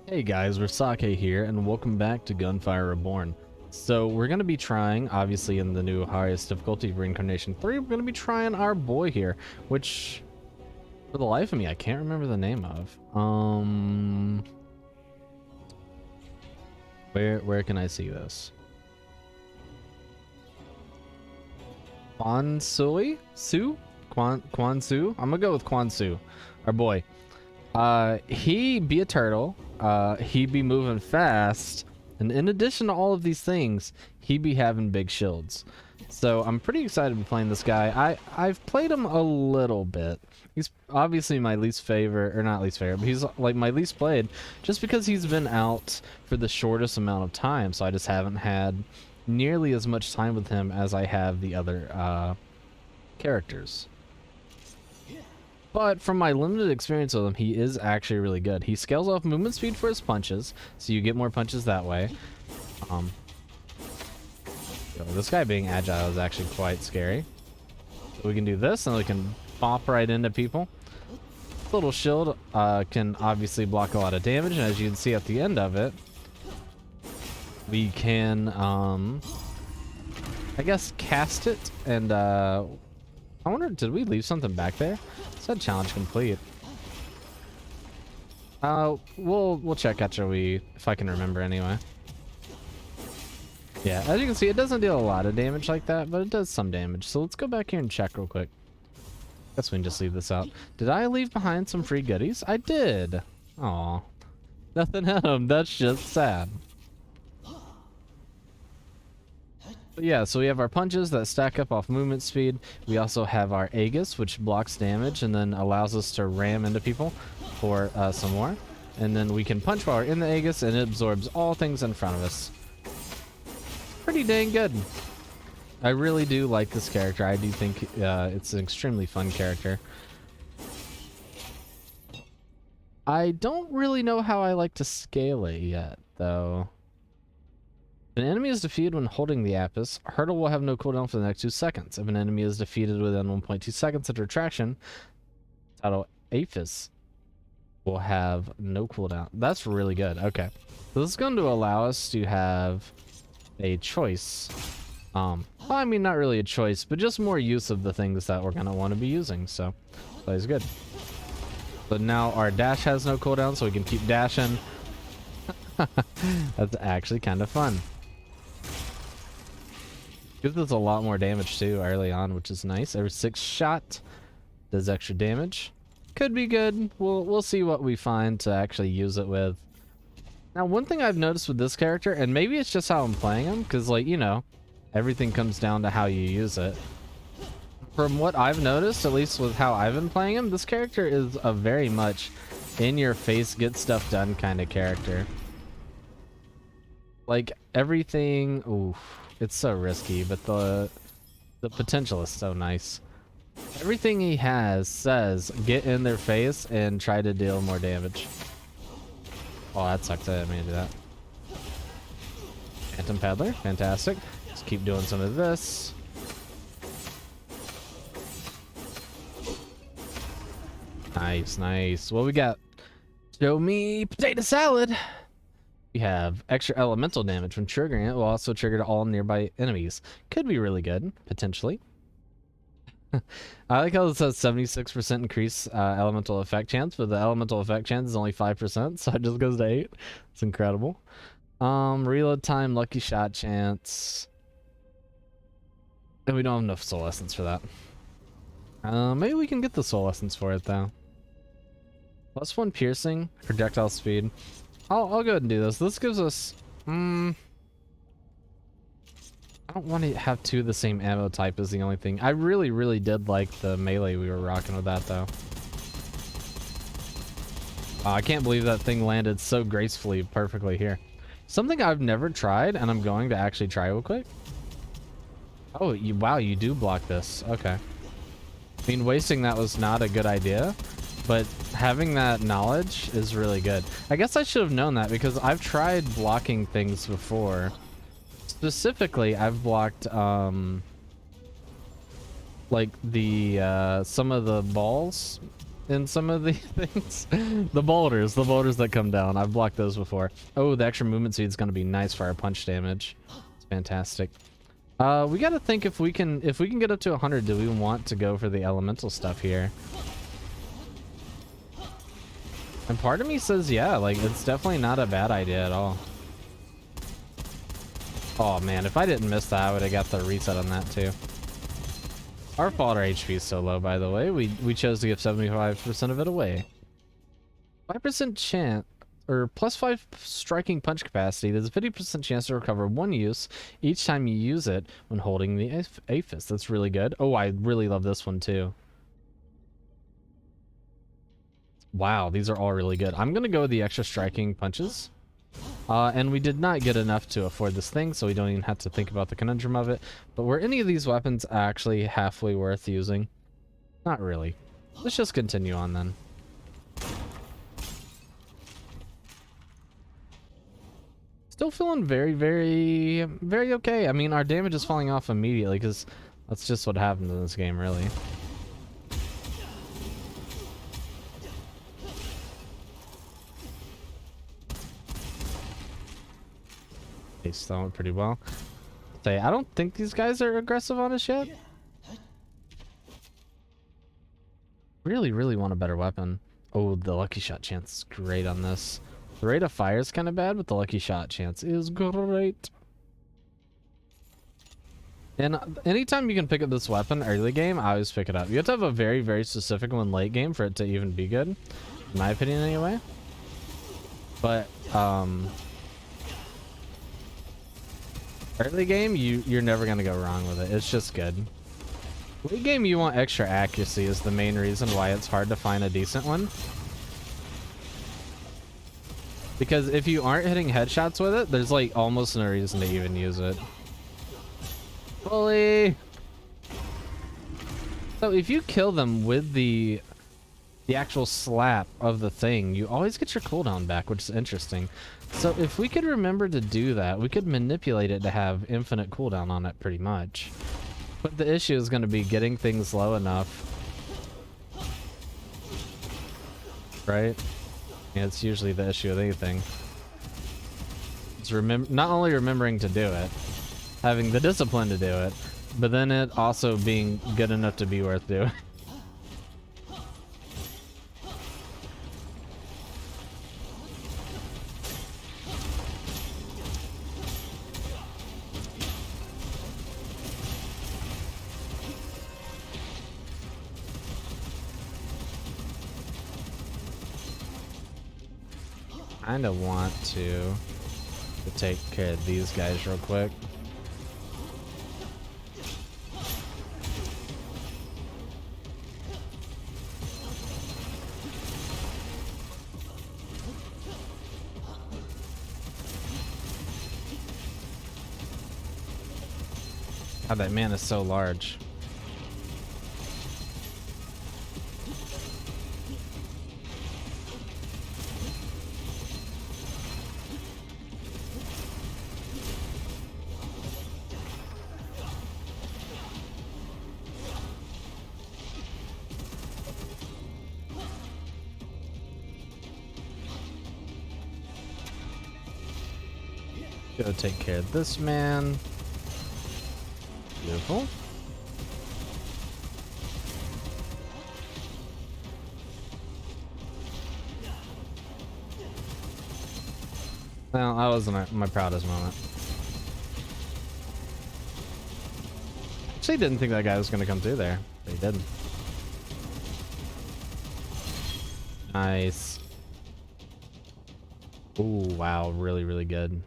Hey guys, Burrsake here, and welcome back to Gunfire Reborn. So we're going to be trying, obviously in the new highest difficulty, Reincarnation 3, we're going to be trying our boy here, which, for the life of me, I can't remember the name of. Where can I see this? Quan Su? I'm gonna go with Quan Su, our boy. He be a turtle, he be moving fast, and in addition to all of these things, he be having big shields. So I'm pretty excited to be playing this guy. I've played him a little bit. He's obviously my least favorite, or not least favorite, but he's like my least played, just because he's been out for the shortest amount of time, so I just haven't had nearly as much time with him as I have the other characters. But from my limited experience with him, he is actually really good. He scales off movement speed for his punches, so you get more punches that way. This guy being agile is actually quite scary. So we can do this, and we can bop right into people. This little shield can obviously block a lot of damage, and as you can see at the end of it, we can, I guess, cast it, and I wonder, did we leave something back there? Said challenge complete. We'll check after if I can remember anyway. Yeah, as you can see, it doesn't deal a lot of damage like that, but it does some damage. So let's go back here and check real quick. Guess we can just leave this out. Did I leave behind some free goodies? I did. Aw, nothing in them. That's just sad. But yeah, so we have our punches that stack up off movement speed. We also have our Aegis, which blocks damage and then allows us to ram into people for some more. And then we can punch while we're in the Aegis, and it absorbs all things in front of us. Pretty dang good. I really do like this character. I do think it's an extremely fun character. I don't really know how I like to scale it yet, though. If an enemy is defeated when holding the Apis, Hurdle will have no cooldown for the next 2 seconds. If an enemy is defeated within 1.2 seconds of retraction, Title Apis will have no cooldown. That's really good. Okay. So this is going to allow us to have a choice. Well, I mean, not really a choice, but just more use of the things that we're going to want to be using. So, that is good. But now our dash has no cooldown, so we can keep dashing. That's actually kind of fun. Gives us a lot more damage too early on, which is nice. Every 6 shot does extra damage. Could be good. We'll see what we find to actually use it with. Now, one thing I've noticed with this character, and maybe it's just how I'm playing him, because, like, you know, everything comes down to how you use it. From what I've noticed, at least with how I've been playing him, this character is a very much in-your-face, get-stuff-done kind of character. Like, everything... Oof. It's so risky, but the potential is so nice. Everything he has says get in their face and try to deal more damage. Oh, that sucked. I didn't mean to do that. Phantom Peddler, fantastic. Let's keep doing some of this. Nice, nice. Well, we got show me potato salad. We have extra elemental damage when triggering it will also trigger to all nearby enemies. Could be really good, potentially. I like how it says 76% increase elemental effect chance, but the elemental effect chance is only 5%, so it just goes to 8. It's incredible. Reload time, lucky shot chance. And we don't have enough soul essence for that. Maybe we can get the soul essence for it though. +1 piercing, projectile speed. I'll go ahead and do this. This gives us... I don't want to have 2 of the same ammo type is the only thing. I really did like the melee we were rocking with that, though. I can't believe that thing landed so gracefully, perfectly here. Something I've never tried, and I'm going to actually try real quick. Oh, wow, you do block this. Okay. I mean, wasting that was not a good idea. But having that knowledge is really good. I guess I should have known that because I've tried blocking things before. Specifically, I've blocked like the some of the balls in some of the things. The boulders that come down. I've blocked those before. Oh, the extra movement speed is going to be nice for our punch damage. It's fantastic. We got to think if we can get up to 100, do we want to go for the elemental stuff here? And part of me says, yeah, like it's definitely not a bad idea at all. Oh man, if I didn't miss that, I would have got the reset on that too. Our fault our HP is so low, by the way. We chose to give 75% of it away. 5% chance, or +5 striking punch capacity. There's a 50% chance to recover one use each time you use it when holding the Aphis. That's really good. Oh, I really love this one too. Wow, these are all really good. I'm gonna go with the extra striking punches. And we did not get enough to afford this thing, so we don't even have to think about the conundrum of it. But were any of these weapons actually halfway worth using? Not really. Let's just continue on then. Still feeling very, very, very okay. I mean, our damage is falling off immediately because that's just what happens in this game, really. That went pretty well. I don't think these guys are aggressive on us yet. Really, really want a better weapon. Oh, the lucky shot chance is great on this. The rate of fire is kind of bad, but the lucky shot chance is great. And anytime you can pick up this weapon early game, I always pick it up. You have to have a very, very specific one late game for it to even be good. In my opinion, anyway. But, early game, you're never going to go wrong with it. It's just good. Late game, you want extra accuracy is the main reason why it's hard to find a decent one. Because if you aren't hitting headshots with it, there's like almost no reason to even use it. Bully! So if you kill them with the actual slap of the thing, you always get your cooldown back, which is interesting. So if we could remember to do that, we could manipulate it to have infinite cooldown on it pretty much. But the issue is going to be getting things low enough. Right? Yeah, it's usually the issue with anything. It's not only remembering to do it, having the discipline to do it, but then it also being good enough to be worth doing. Kind of want to take care of these guys real quick. God, that man is so large. Go take care of this man. Beautiful. Well, that wasn't my proudest moment. Actually, didn't think that guy was going to come through there, but he didn't. Nice. Oh, wow. Really, really good.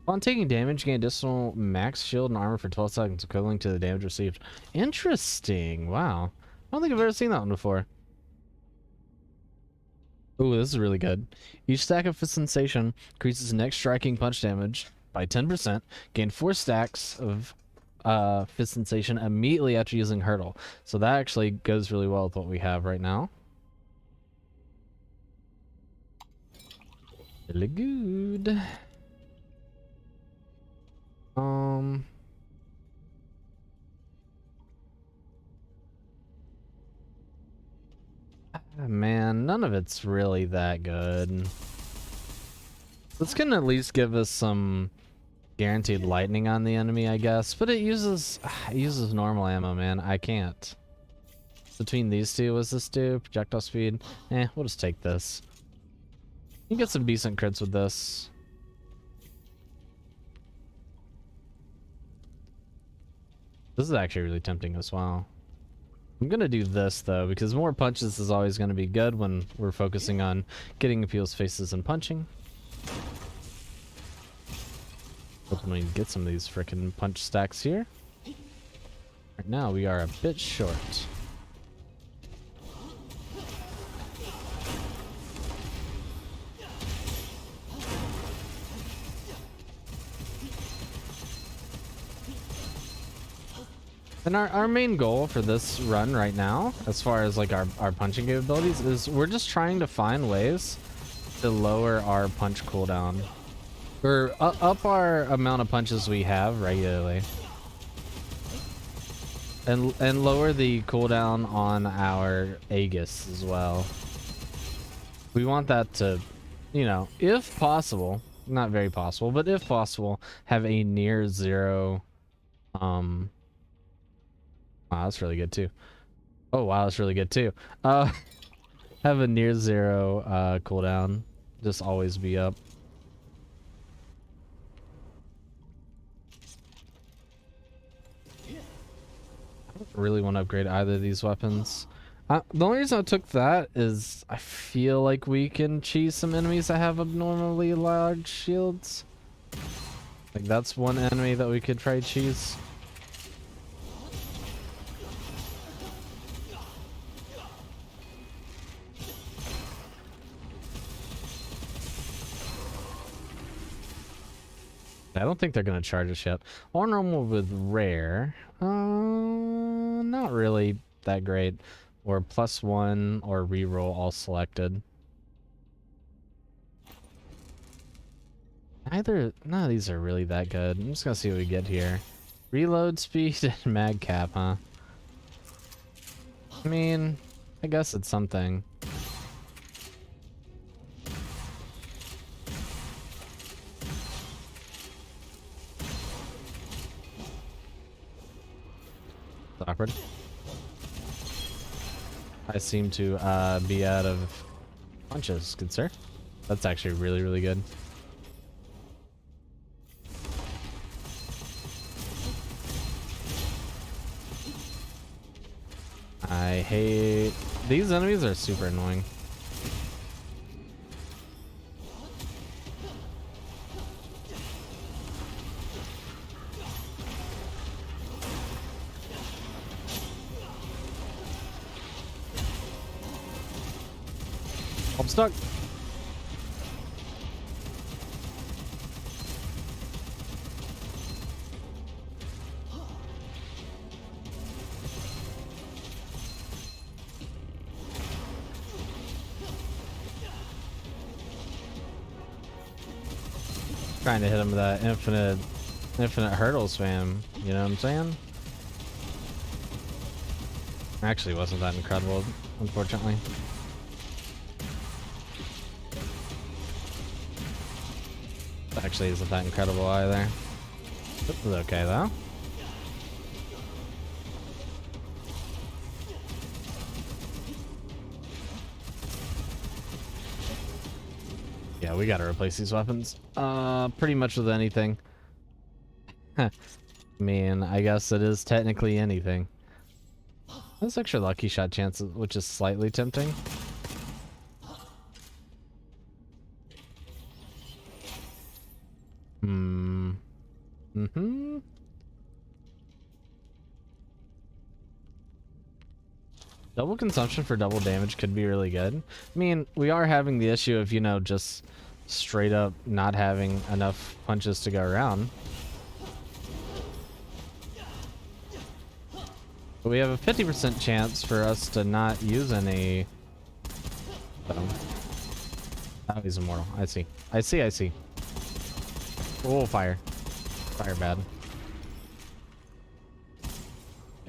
Upon taking damage, gain additional max shield and armor for 12 seconds, equivalent to the damage received. Interesting. Wow. I don't think I've ever seen that one before. Ooh, this is really good. Each stack of Fist Sensation increases next striking punch damage by 10%. Gain 4 stacks of Fist Sensation immediately after using Hurdle. So that actually goes really well with what we have right now. Really good. it's really that good. This can at least give us some guaranteed lightning on the enemy, I guess, but it uses normal ammo, man. I can't. Between these two, what's this do? Projectile speed? We'll just take this. You can get some decent crits with this. This is actually really tempting as well. I'm gonna do this though, because more punches is always gonna be good when we're focusing on getting people's faces and punching. Hoping we can get some of these frickin' punch stacks here. Right now we are a bit short. And our main goal for this run right now, as far as like our punching capabilities, is we're just trying to find ways to lower our punch cooldown. Or up our amount of punches we have regularly. And lower the cooldown on our Aegis as well. We want that to, you know, if possible, not very possible, but if possible, have a near zero, wow, that's really good too. Oh wow, that's really good too. Have a near zero cooldown. Just always be up. I don't really want to upgrade either of these weapons. The only reason I took that is I feel like we can cheese some enemies that have abnormally large shields. Like that's one enemy that we could try cheese. I don't think they're gonna charge us yet. Or normal with rare. Not really that great. Or +1 or reroll all selected. None of these are really that good. I'm just gonna see what we get here. Reload speed and mag cap, huh? I mean, I guess it's something. Awkward. I seem to be out of punches, good sir. That's actually really, really good. I hate... These enemies are super annoying. I'm stuck. Trying to hit him with that infinite hurdle spam, you know what I'm saying? Actually wasn't that incredible, unfortunately. Actually isn't that incredible either. This is okay though. Yeah, we gotta replace these weapons. Pretty much with anything. I mean, I guess it is technically anything. That's extra lucky shot chance, which is slightly tempting. Double consumption for double damage could be really good. I mean, we are having the issue of, you know, just straight up not having enough punches to go around. But we have a 50% chance for us to not use any... Oh, he's immortal. I see. I see. Oh, fire. Fire bad.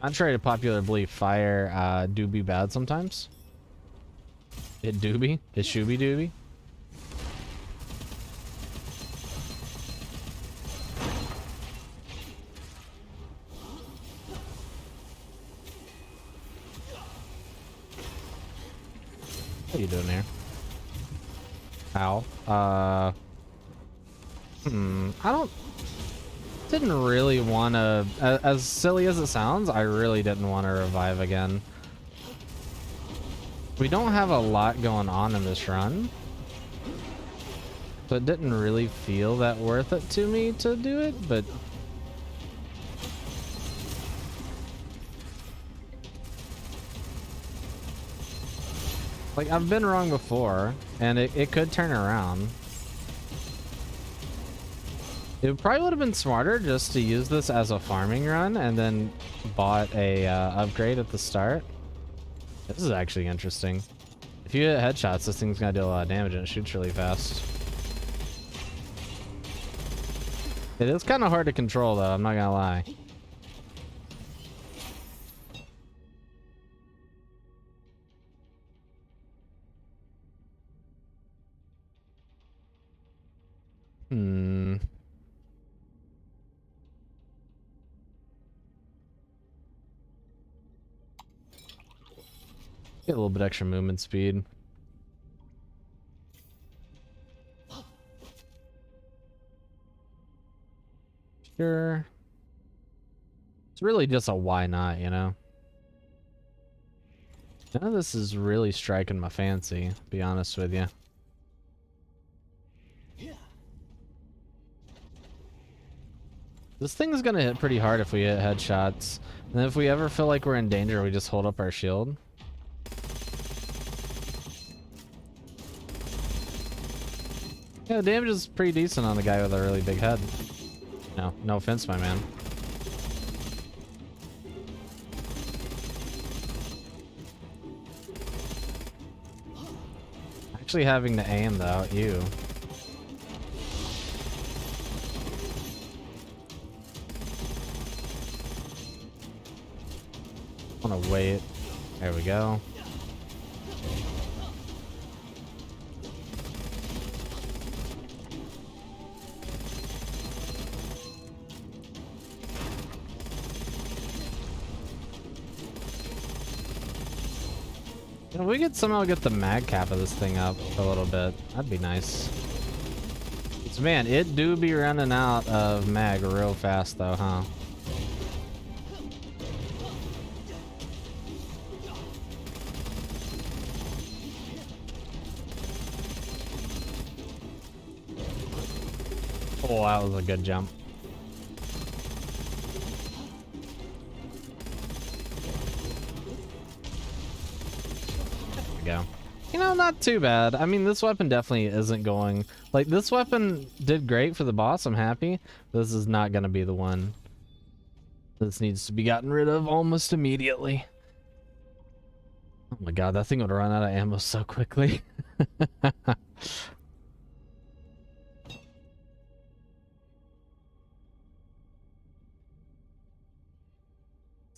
Contrary to popular belief, fire do be bad sometimes. It doobie? It shooby doobie? What are you doing here? Ow. Didn't really want to, as silly as it sounds, I really didn't want to revive again. We don't have a lot going on in this run, so it didn't really feel that worth it to me to do it, but like, I've been wrong before, and it could turn around. It probably would have been smarter just to use this as a farming run and then bought a upgrade at the start. This is actually interesting. If you hit headshots, this thing's gonna do a lot of damage and it shoots really fast. It is kind of hard to control though, I'm not gonna lie. Get a little bit extra movement speed. Sure. It's really just a why not, you know? None of this is really striking my fancy, to be honest with you. This thing is gonna hit pretty hard if we hit headshots. And if we ever feel like we're in danger, we just hold up our shield. Yeah, the damage is pretty decent on the guy with a really big head. No offense, my man. Actually having to aim though, ew. I wanna wait. There we go. If we could somehow get the mag cap of this thing up a little bit, that'd be nice. So, man, it do be running out of mag real fast though, huh? Oh, that was a good jump. Go. You know, not too bad. I mean, this weapon definitely isn't going... Like, this weapon did great for the boss, I'm happy. This is not going to be the one. This needs to be gotten rid of almost immediately. Oh my god, that thing would run out of ammo so quickly.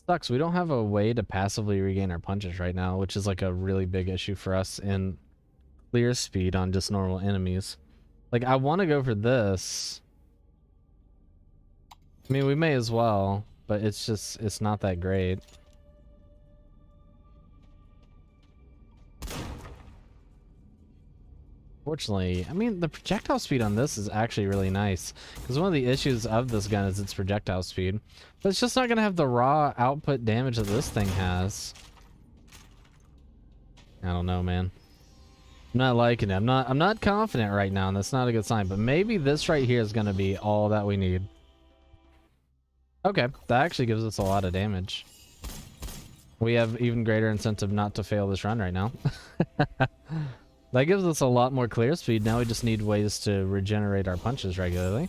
Sucks. We don't have a way to passively regain our punches right now, which is like a really big issue for us in clear speed on just normal enemies. Like, I want to go for this. I mean, we may as well, but it's just, it's not that great. Fortunately, I mean, the projectile speed on this is actually really nice, because one of the issues of this gun is its projectile speed, but it's just not going to have the raw output damage that this thing has. I don't know, man. I'm not liking it. I'm not confident right now, and that's not a good sign, but maybe this right here is going to be all that we need. Okay, that actually gives us a lot of damage. We have even greater incentive not to fail this run right now. That gives us a lot more clear speed. Now we just need ways to regenerate our punches regularly.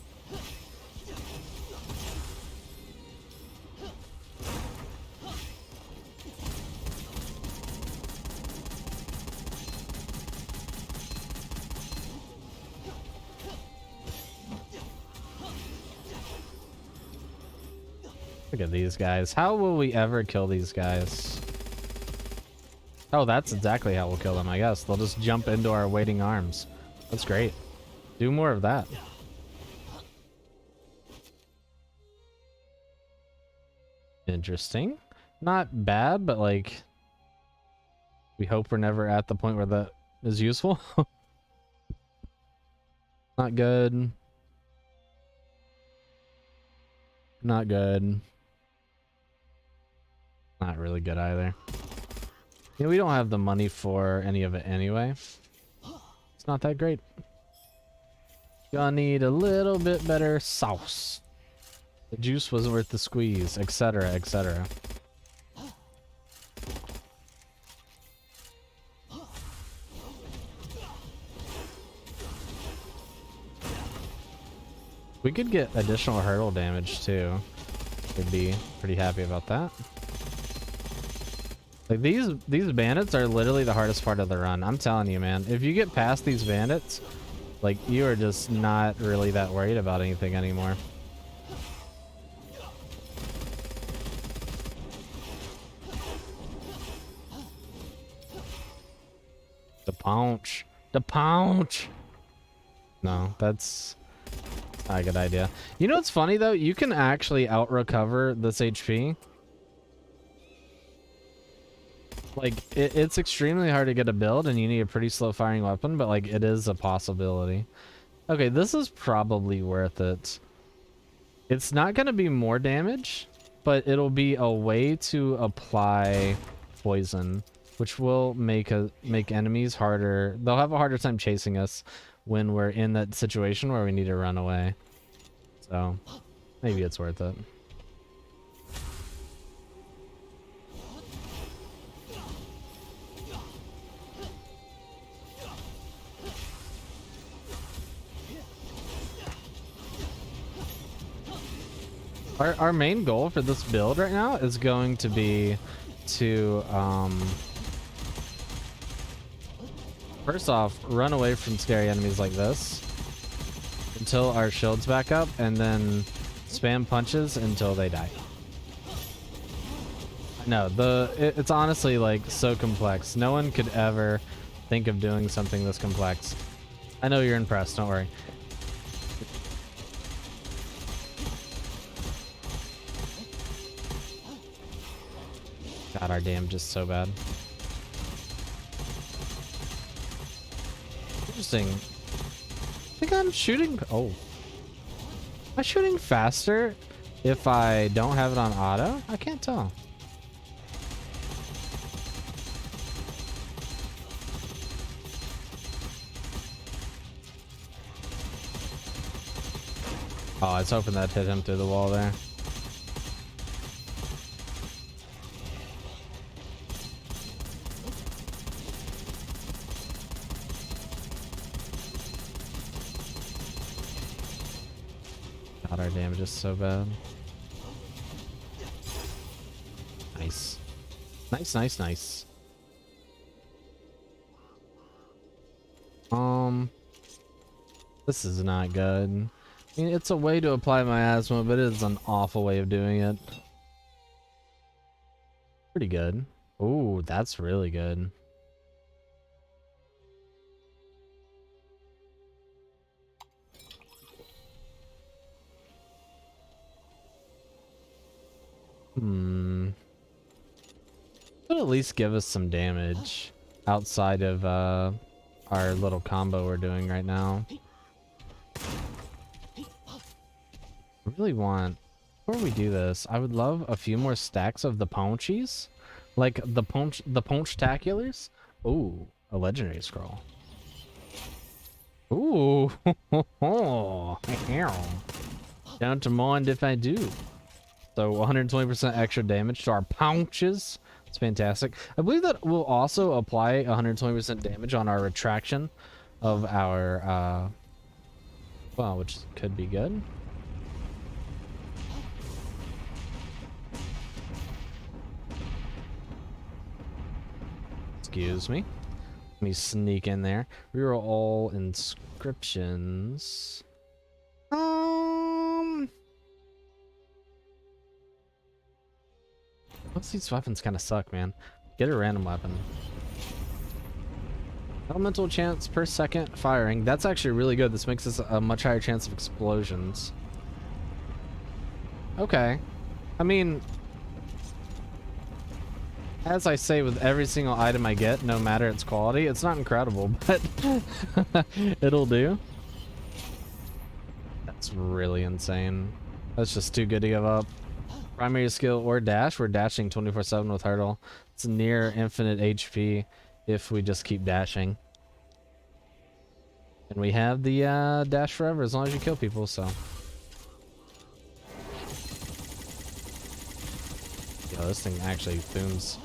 Look at these guys. How will we ever kill these guys? Oh, that's exactly how we'll kill them, I guess. They'll just jump into our waiting arms. That's great. Do more of that. Interesting. Not bad, but like, we hope we're never at the point where that is useful. Not good. Not good. Not really good either. Yeah, we don't have the money for any of it anyway. It's not that great. Gonna need a little bit better sauce. The juice wasn't worth the squeeze, etc., etc. We could get additional hurdle damage too. Would be pretty happy about that. Like these bandits are literally the hardest part of the run. I'm telling you, man. If you get past these bandits, like you are just not really that worried about anything anymore. The punch. The punch. No, that's not a good idea. You know what's funny though? You can actually out-recover this HP. Like, it's extremely hard to get a build and you need a pretty slow firing weapon, but like, it is a possibility. Okay, this is probably worth it. It's not going to be more damage, but it'll be a way to apply poison, which will make enemies harder. They'll have a harder time chasing us when we're in that situation where we need to run away. So, maybe it's worth it. Our main goal for this build right now is going to be to, first off, run away from scary enemies like this until our shield's back up, and then spam punches until they die. No, it's honestly like so complex. No one could ever think of doing something this complex. I know you're impressed, don't worry. God, our damage is so bad. Interesting. I think I'm shooting... Oh. Am I shooting faster if I don't have it on auto? I can't tell. Oh, I was hoping that hit him through the wall there. God, our damage is so bad. Nice. Nice, nice, nice. This is not good. I mean, it's a way to apply miasma, but it is an awful way of doing it. Pretty good. Ooh, that's really good. Could at least give us some damage outside of our little combo we're doing right now. I really want, before we do this, I would love a few more stacks of the punchies, like the punch-taculars. Ooh, a legendary scroll. Ooh, don't mind if I do. So 120% extra damage to our punches. It's fantastic. I believe that will also apply 120% damage on our retraction of our, well, which could be good. Excuse me. Let me sneak in there. Reroll all inscriptions. Most of these weapons kind of suck, man. Get a random weapon. Elemental chance per second firing. That's actually really good. This makes us a much higher chance of explosions. Okay. I mean, as I say with every single item I get, no matter its quality, it's not incredible, but it'll do. That's really insane. That's just too good to give up. Primary skill or dash. We're dashing 24/7 with Hurdle. It's near infinite HP if we just keep dashing. And we have the dash forever as long as you kill people, so. Yo, this thing actually booms.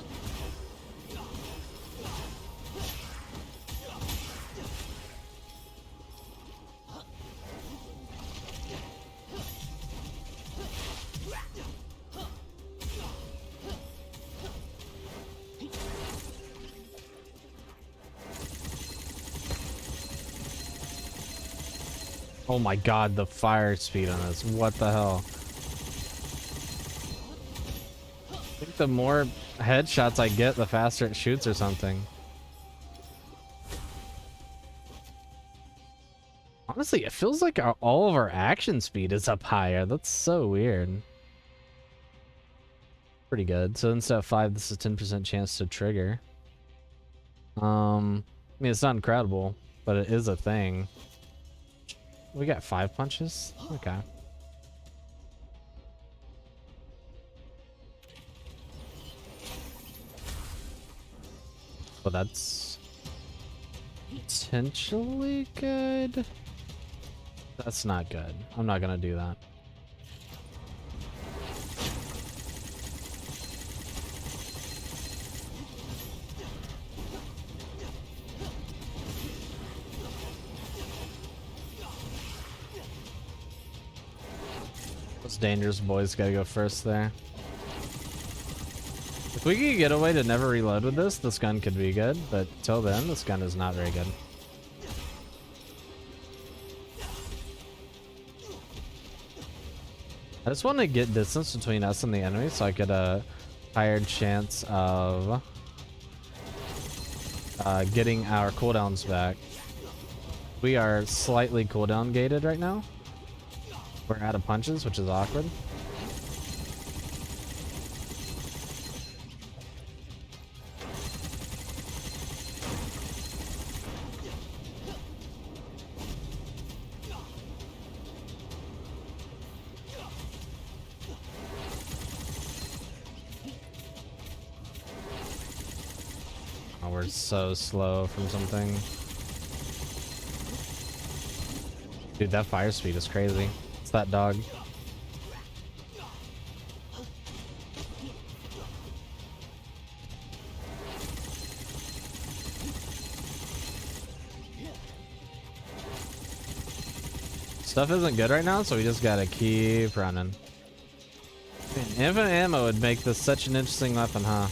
Oh my god, the fire speed on this. What the hell? I think the more headshots I get, the faster it shoots or something. Honestly, it feels like all of our action speed is up higher. That's so weird. Pretty good. So instead of 5, this is 10% chance to trigger. I mean, it's not incredible, but it is a thing. We got 5 punches? Okay. Well, that's potentially good. That's not good. I'm not gonna do that. Those dangerous boys gotta go first there. If we could get a way to never reload with this gun could be good, but till then, this gun is not very good. I just want to get distance between us and the enemy so I get a higher chance of getting our cooldowns back. We are slightly cooldown gated right now. We're out of punches, which is awkward. Oh, we're so slow from something. Dude, that fire speed is crazy. It's that dog. Stuff isn't good right now, so we just gotta keep running. Man, infinite ammo would make this such an interesting weapon, huh?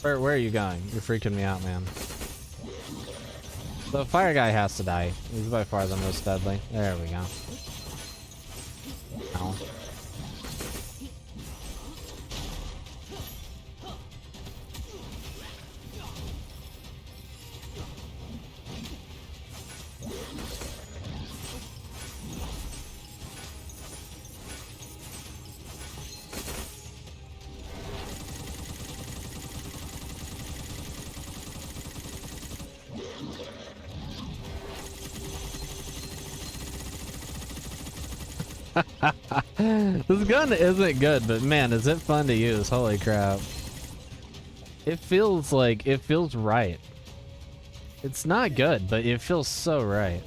Where are you going? You're freaking me out, man. The fire guy has to die. He's by far the most deadly. There we go. Ow. This gun isn't good, but man, is it fun to use. Holy crap. It feels right. It's not good, but it feels so right.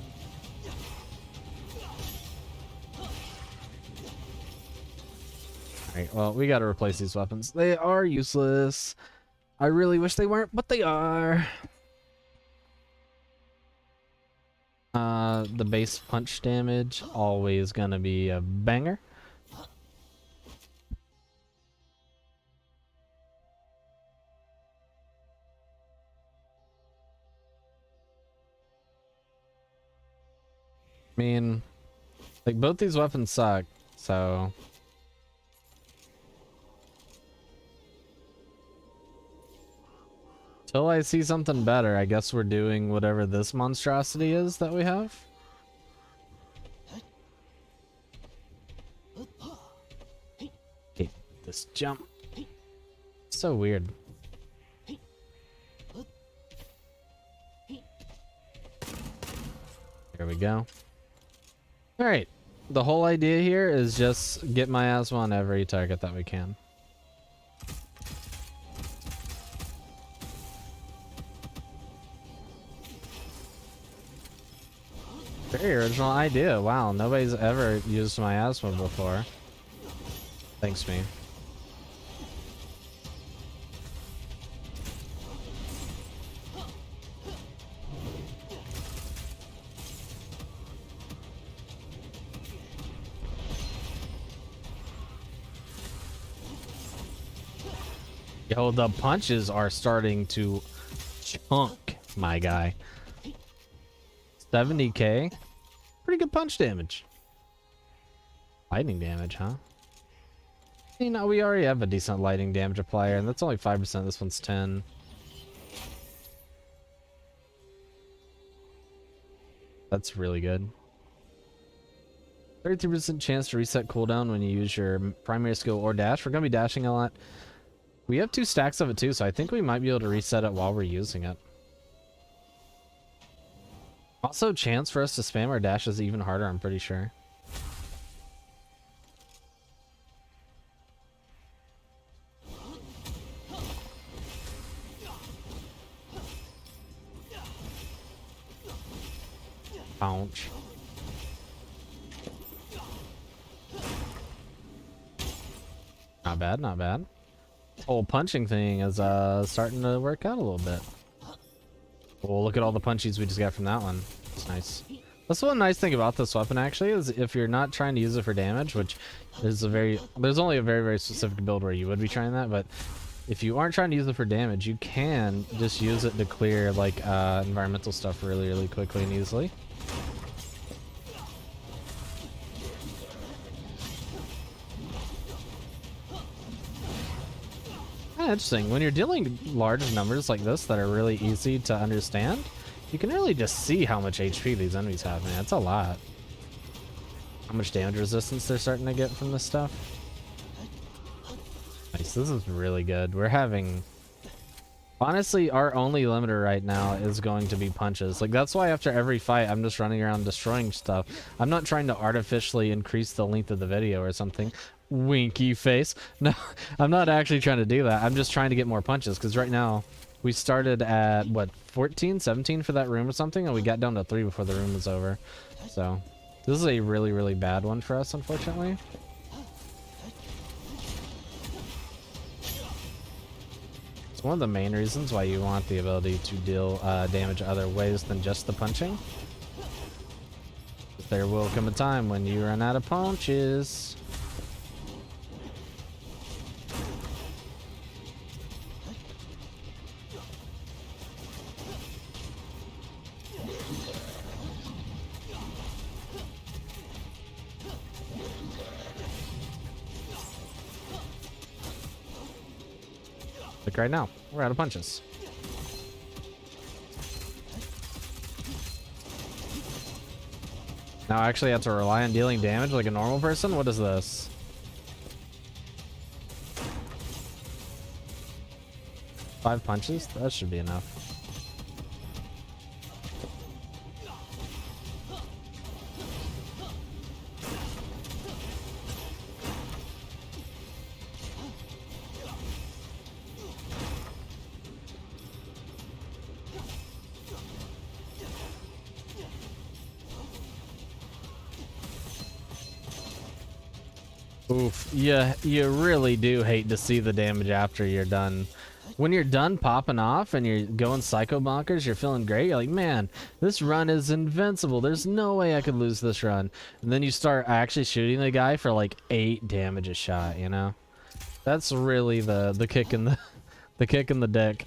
Alright, well, we gotta replace these weapons. They are useless. I really wish they weren't, but they are. The base punch damage, always gonna be a banger. I mean, like, both these weapons suck, so... Till I see something better, I guess we're doing whatever this monstrosity is that we have. Hate this jump. So weird. There we go. Alright. The whole idea here is just get miasma on every target that we can. Very original idea. Wow, nobody's ever used miasma before. Thanks, me. Yo, the punches are starting to chunk, my guy. 70k? Pretty good punch damage. Lightning damage, huh? You know, we already have a decent lightning damage applier, and that's only 5%. This one's 10. That's really good. 33% chance to reset cooldown when you use your primary skill or dash. We're going to be dashing a lot. We have 2 stacks of it too, so I think we might be able to reset it while we're using it. Also, chance for us to spam our dash is even harder, I'm pretty sure. Ouch. Not bad, not bad. Whole punching thing is starting to work out a little bit. Well, look at all the punchies we just got from that one. It's nice. That's one nice thing about this weapon, actually, is if you're not trying to use it for damage, which is there's only a very, very specific build where you would be trying that, but if you aren't trying to use it for damage, you can just use it to clear, like, environmental stuff really, really quickly and easily. Interesting. When you're dealing large numbers like this that are really easy to understand, you can really just see how much HP these enemies have, man. It's a lot. How much damage resistance they're starting to get from this stuff. Nice. This is really good. We're having... Honestly, our only limiter right now is going to be punches. Like, that's why after every fight, I'm just running around destroying stuff. I'm not trying to artificially increase the length of the video or something. Winky face. No, I'm not actually trying to do that. I'm just trying to get more punches, because right now we started at what, 14, 17 for that room or something, and we got down to 3 before the room was over. So this is a really, really bad one for us, unfortunately. It's one of the main reasons why you want the ability to deal damage other ways than just the punching. But there will come a time when you run out of punches. Like right now, we're out of punches. Now I actually have to rely on dealing damage like a normal person? What is this? Five punches? That should be enough. Oof, yeah, you really do hate to see the damage after you're done when you're done popping off and you're going psycho bonkers, you're feeling great. You're like, man, this run is invincible. There's no way I could lose this run. And then you start actually shooting the guy for like 8 damage a shot, you know? That's really the kick in the the kick in the dick.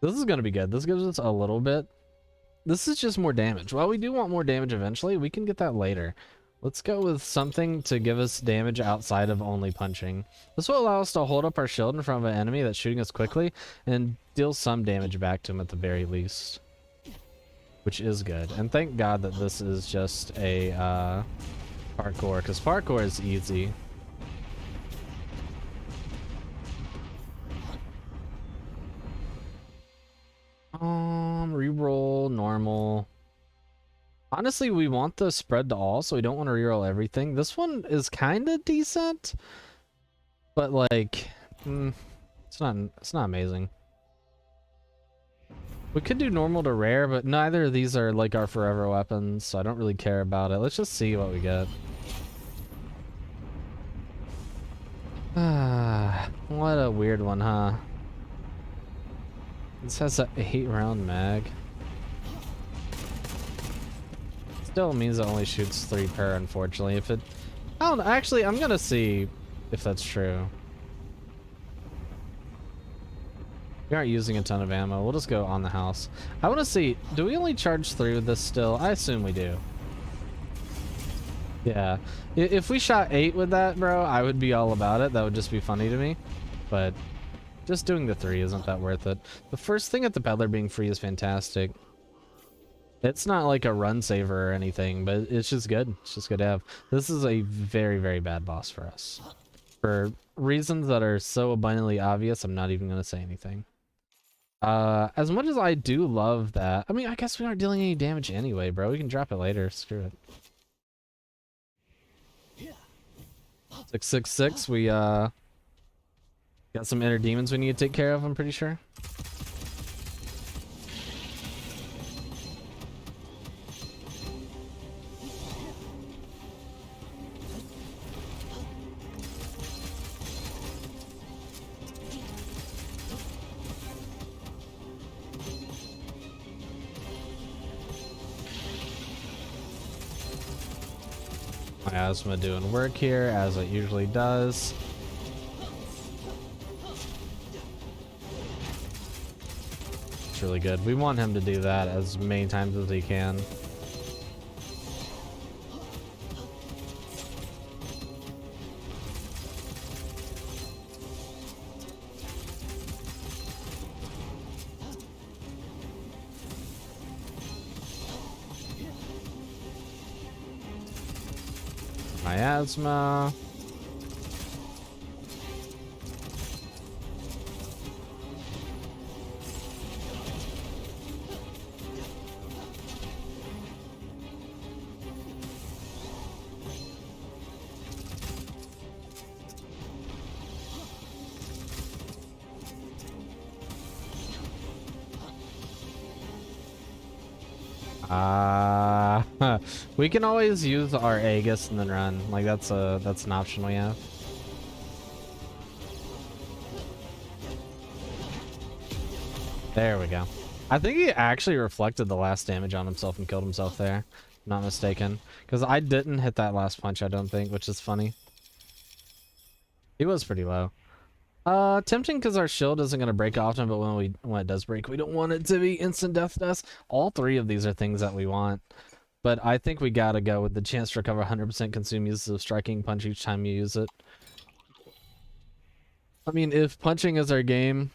This is gonna be good. This gives us a little bit. This is just more damage. Well, we do want more damage eventually. We can get that later. Let's go with something to give us damage outside of only punching. This will allow us to hold up our shield in front of an enemy that's shooting us quickly and deal some damage back to him at the very least. Which is good. And thank God that this is just a parkour, because parkour is easy. Reroll, normal. Honestly, we want the spread to all, so we don't want to reroll everything. This one is kind of decent, but like, it's not amazing. We could do normal to rare, but neither of these are like our forever weapons, so I don't really care about it. Let's just see what we get. Ah, what a weird one, huh? This has an 8-round mag. Still means it only shoots 3 per, unfortunately. If it, I don't know. Actually, I'm gonna see if that's true. We aren't using a ton of ammo. We'll just go on the house. I want to see, do we only charge 3 with this still? I assume we do. Yeah. If we shot 8 with that, bro, I would be all about it. That would just be funny to me. But just doing the 3 isn't that worth it. The first thing at the peddler being free is fantastic. It's not like a run saver or anything, but it's just good. It's just good to have. This is a very, very bad boss for us. For reasons that are so abundantly obvious, I'm not even going to say anything. As much as I do love that, I mean, I guess we aren't dealing any damage anyway, bro. We can drop it later. Screw it. 666, we got some inner demons we need to take care of, I'm pretty sure. Asthma doing work here as it usually does. It's really good. We want him to do that as many times as he can. Miasma. We can always use our Aegis and then run. Like that's an option we have. There we go. I think he actually reflected the last damage on himself and killed himself there. Not mistaken. Because I didn't hit that last punch, I don't think, which is funny. He was pretty low. Tempting because our shield isn't going to break often, but when it does break, we don't want it to be instant death to us. All 3 of these are things that we want. But I think we gotta go with the chance to recover 100% consume uses of striking punch each time you use it. I mean, if punching is our game,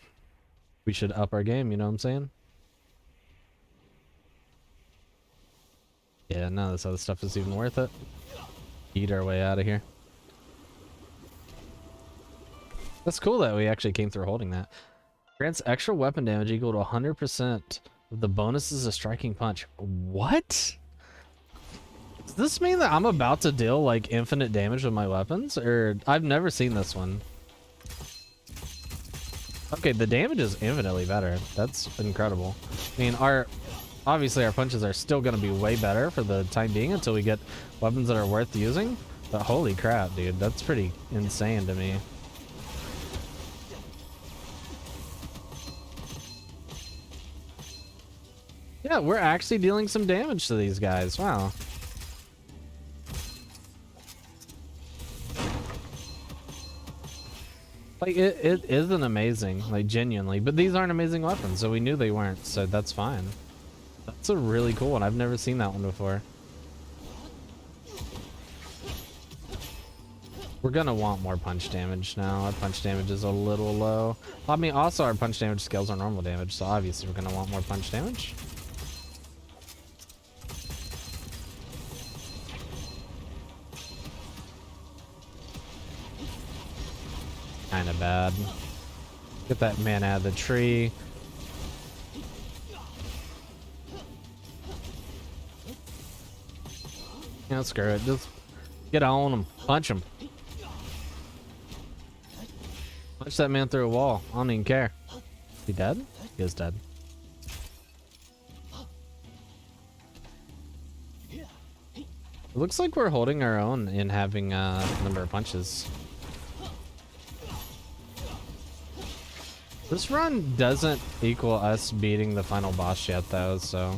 we should up our game, you know what I'm saying? Yeah, none of this other stuff is even worth it. Eat our way out of here. That's cool that we actually came through holding that. Grants extra weapon damage equal to 100% of the bonuses of striking punch. What? Does this mean that I'm about to deal like infinite damage with my weapons? Or I've never seen this one. Okay, the damage is infinitely better. That's incredible. I mean, obviously our punches are still going to be way better for the time being until we get weapons that are worth using. But holy crap, dude, that's pretty insane to me. Yeah, we're actually dealing some damage to these guys. Wow. Like, it isn't amazing, like, genuinely. But these aren't amazing weapons, so we knew they weren't, so that's fine. That's a really cool one. I've never seen that one before. We're gonna want more punch damage now. Our punch damage is a little low. I mean, also our punch damage scales our normal damage, so obviously we're gonna want more punch damage. Kinda bad. Get that man out of the tree. Yeah, screw it. Just get on him. Punch him. Punch that man through a wall. I don't even care. Is he dead? He is dead. It looks like we're holding our own in having a number of punches. This run doesn't equal us beating the final boss yet, though, so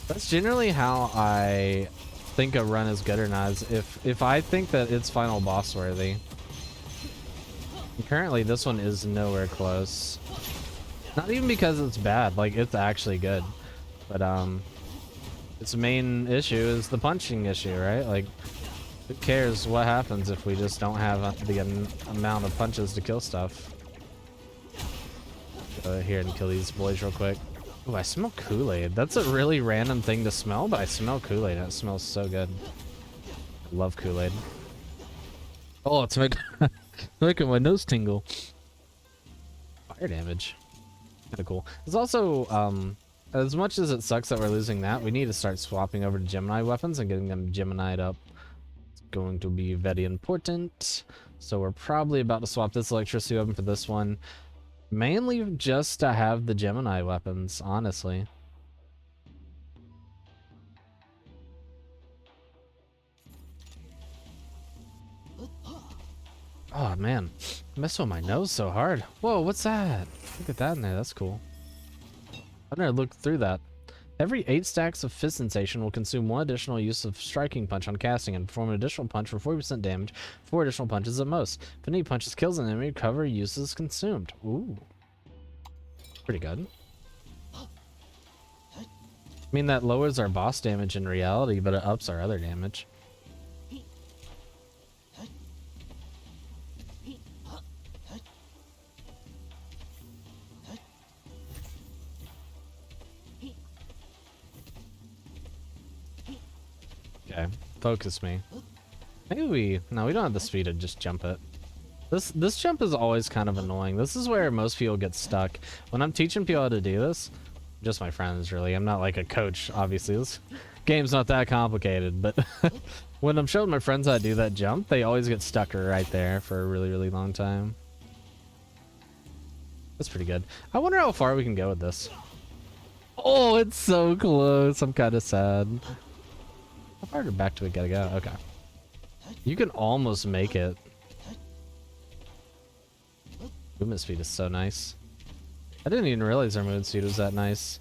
that's generally how I think a run is good or not. Is if I think that it's final boss worthy. And currently, this one is nowhere close. Not even because it's bad, like it's actually good, but its main issue is the punching issue, right? Like, who cares what happens if we just don't have the amount of punches to kill stuff? Go here and kill these boys real quick. Oh, I smell Kool-Aid. That's a really random thing to smell, but I smell Kool-Aid. It smells so good. I love Kool-Aid. Oh, it's making my nose tingle. Fire damage. Kind of cool. It's also, as much as it sucks that we're losing that, we need to start swapping over to Gemini weapons and getting them Gemini'd up. It's going to be very important. So we're probably about to swap this electricity weapon for this one. Mainly just to have the Gemini weapons, honestly. Oh man, I messed with my nose so hard. Whoa, what's that? Look at that in there, that's cool. I've never looked through that. Every 8 stacks of fist sensation will consume 1 additional use of striking punch on casting and perform an additional punch for 40% damage, 4 additional punches at most. If any punches kills an enemy, recover uses consumed. Ooh. Pretty good. I mean, that lowers our boss damage in reality, but it ups our other damage. Okay, focus me. Maybe no, we don't have the speed to just jump it. This jump is always kind of annoying. This is where most people get stuck. When I'm teaching people how to do this, just my friends really. I'm not like a coach, obviously. This game's not that complicated, but when I'm showing my friends how to do that jump, they always get stuck right there for a really, really long time. That's pretty good. I wonder how far we can go with this. Oh, it's so close. I'm kind of sad. How far back do we gotta go? Okay. You can almost make it. Movement speed is so nice. I didn't even realize our movement speed was that nice.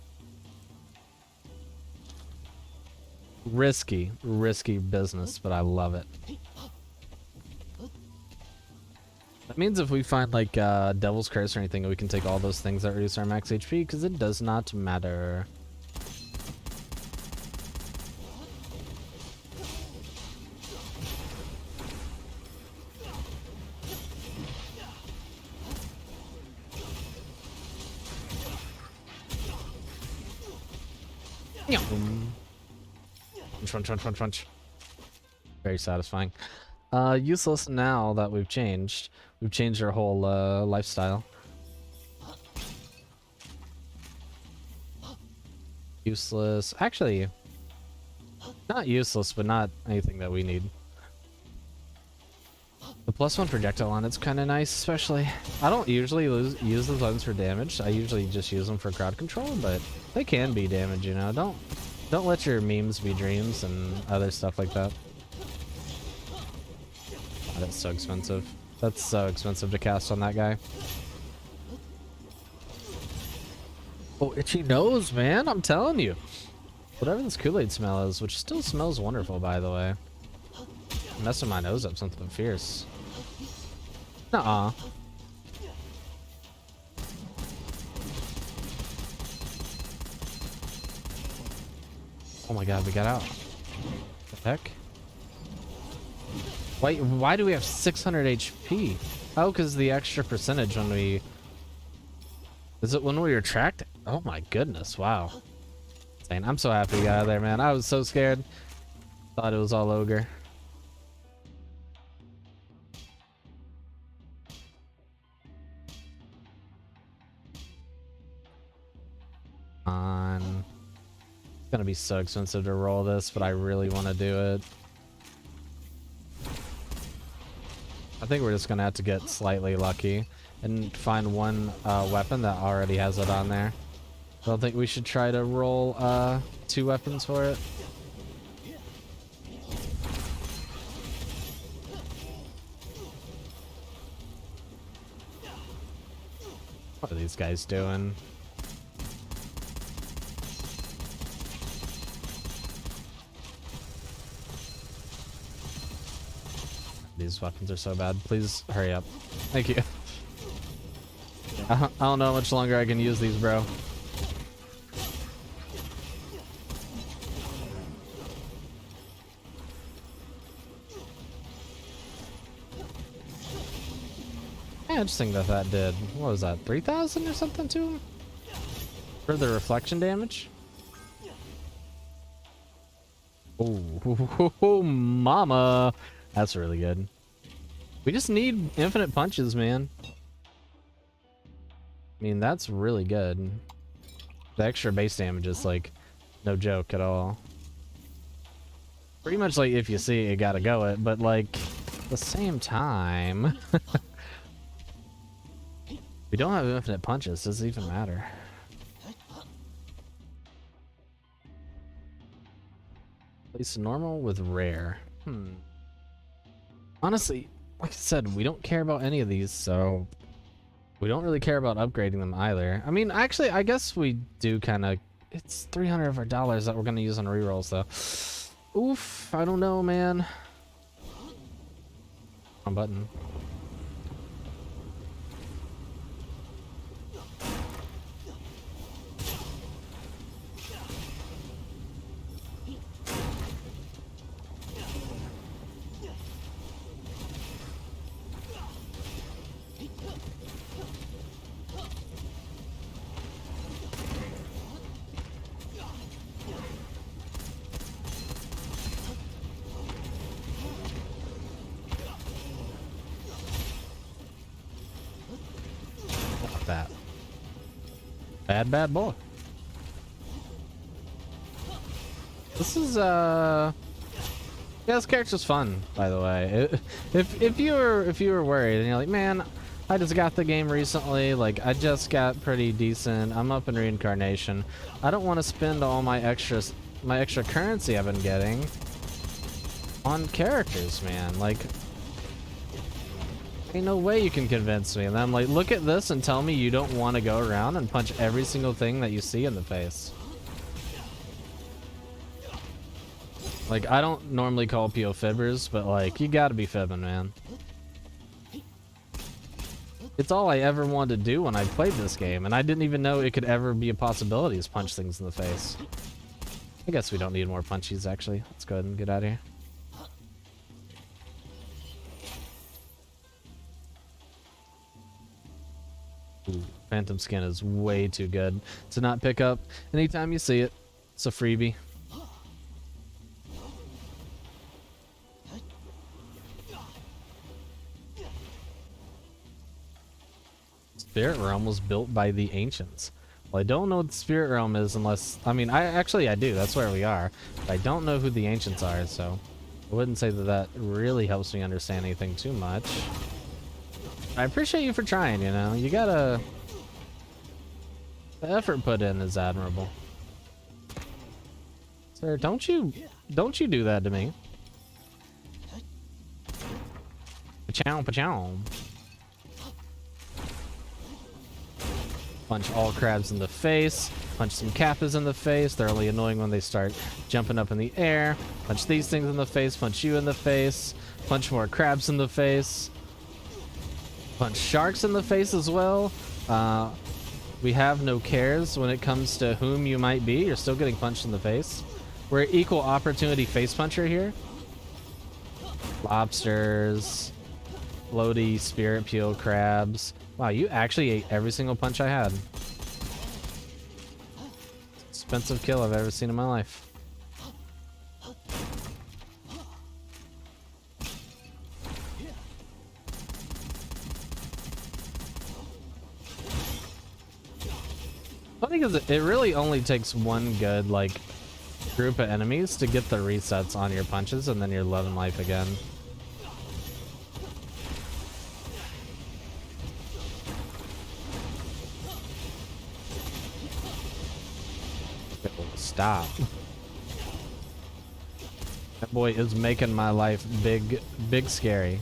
Risky business, but I love it. That means if we find like Devil's Curse or anything, we can take all those things that reduce our max HP, because it does not matter. Crunch. Very satisfying. Useless now that we've changed. We've changed our whole lifestyle. Useless. Actually, not useless, but not anything that we need. The +1 projectile on it's kind of nice, especially. I don't usually use those ones for damage. I usually just use them for crowd control, but they can be damage, you know. Don't let your memes be dreams and other stuff like that. That's so expensive. That's so expensive to cast on that guy. Oh, itchy nose, man. I'm telling you. Whatever this Kool-Aid smell is, which still smells wonderful, by the way. I'm messing my nose up something fierce. Nuh-uh. Oh my god, we got out. What the heck? Wait, why do we have 600 HP? Oh, because the extra percentage when we... Is it when we retract? Oh my goodness, wow. Insane. I'm so happy we got out of there, man. I was so scared. Thought it was all ogre. It's gonna be so expensive to roll this, but I really want to do it. I think we're just gonna have to get slightly lucky and find one weapon that already has it on there. I don't think we should try to roll 2 weapons for it. What are these guys doing? These weapons are so bad. Please hurry up. Thank you. I don't know how much longer I can use these, bro. Yeah, I just think that did. What was that? 3,000 or something to him? For the reflection damage? Oh, mama. That's really good. We just need infinite punches, man. I mean, that's really good. The extra base damage is like no joke at all. Pretty much like if you see it, you gotta go it, but like at the same time, we don't have infinite punches. Does it even matter? Place normal with rare. Honestly, like I said, we don't care about any of these, so we don't really care about upgrading them either. I mean, actually, I guess we do kind of. It's 300 of our dollars that we're gonna use on rerolls, though. Oof, I don't know, man. Wrong button. That bad boy. This is yeah, this character's fun, by the way. If you were worried and you're like, man, I just got the game recently, like I just got pretty decent, I'm up in reincarnation, I don't want to spend all my extra currency I've been getting on characters, man. Like, ain't no way you can convince me. And I'm like, look at this and tell me you don't want to go around and punch every single thing that you see in the face. Like, I don't normally call PO fibbers, but like, you gotta be fibbing, man. It's all I ever wanted to do when I played this game, and I didn't even know it could ever be a possibility to punch things in the face. I guess we don't need more punchies, actually. Let's go ahead and get out of here. Ooh, Phantom Skin is way too good to not pick up. Anytime you see it, it's a freebie. Spirit Realm was built by the ancients. Well, I don't know what the Spirit Realm is unless... I mean, I do. That's where we are. But I don't know who the ancients are, so... I wouldn't say that that really helps me understand anything too much. I appreciate you for trying, you know? You gotta... The effort put in is admirable. Sir, don't you do that to me. Pachow, pachow. Punch all crabs in the face. Punch some kappas in the face. They're only annoying when they start jumping up in the air. Punch these things in the face. Punch you in the face. Punch more crabs in the face. Punch sharks in the face as well. We have no cares when it comes to whom you might be. You're still getting punched in the face. We're an equal opportunity face puncher here. Lobsters. Floaty spirit peel crabs. Wow, you actually ate every single punch I had. Expensive kill I've ever seen in my life. Funny because it really only takes one good like group of enemies to get the resets on your punches, and then you're low in life again. Stop. That boy is making my life big scary.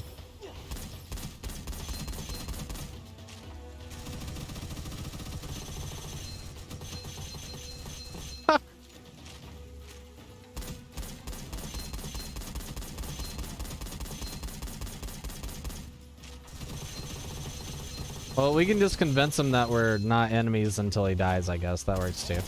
Well, we can just convince him that we're not enemies until he dies, I guess. That works too.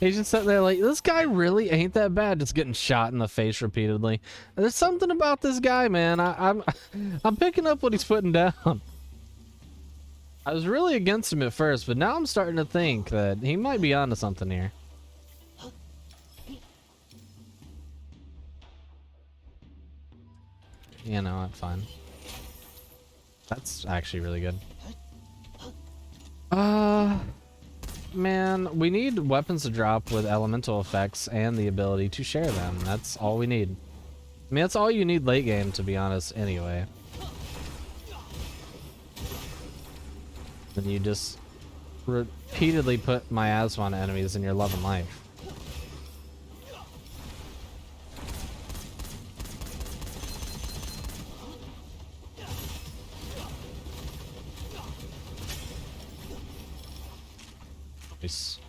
He's just sitting there like, this guy really ain't that bad, just getting shot in the face repeatedly. There's something about this guy, man. I'm picking up what he's putting down. I was really against him at first, but now I'm starting to think that he might be onto something here. You know, I'm fine. That's actually really good. Man, we need weapons to drop with elemental effects and the ability to share them. That's all we need. I mean, that's all you need late game, to be honest, anyway. Then you just repeatedly put miasma on enemies and you're loving life. Nice.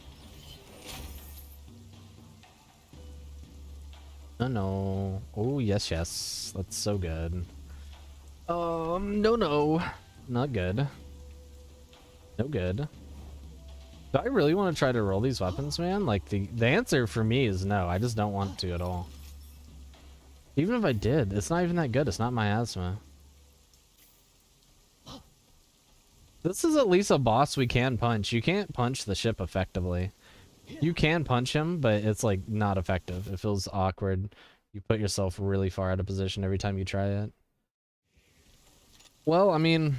No. Oh, yes, yes. That's so good. No. Not good. No good. Do I really want to try to roll these weapons, man? Like, the answer for me is no. I just don't want to at all. Even if I did, it's not even that good. It's not miasma. This is at least a boss we can punch. You can't punch the ship effectively. You can punch him, but it's like not effective. It feels awkward. You put yourself really far out of position every time you try it. Well, I mean...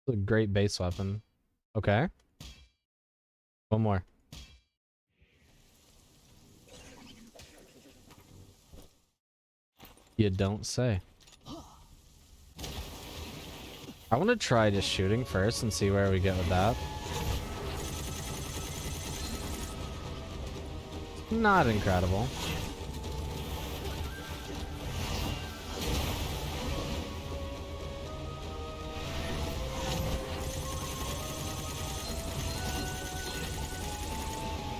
A great base weapon. Okay. One more. You don't say. I want to try just shooting first and see where we get with that. Not incredible.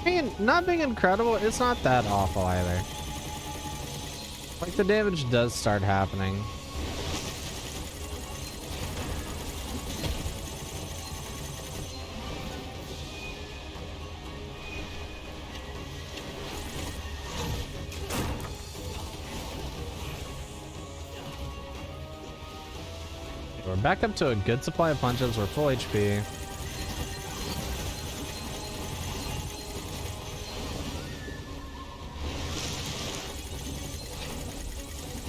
I mean, not being incredible, it's not that awful either. Like, the damage does start happening. We're back up to a good supply of punches. We're full HP.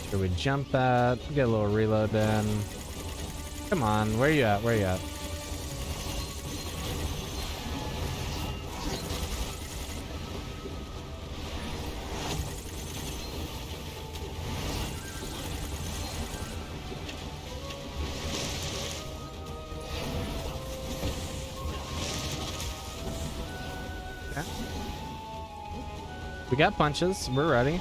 Should we jump that? Get a little reload in. Come on, where you at? Where you at? Alright. We got punches. We're ready.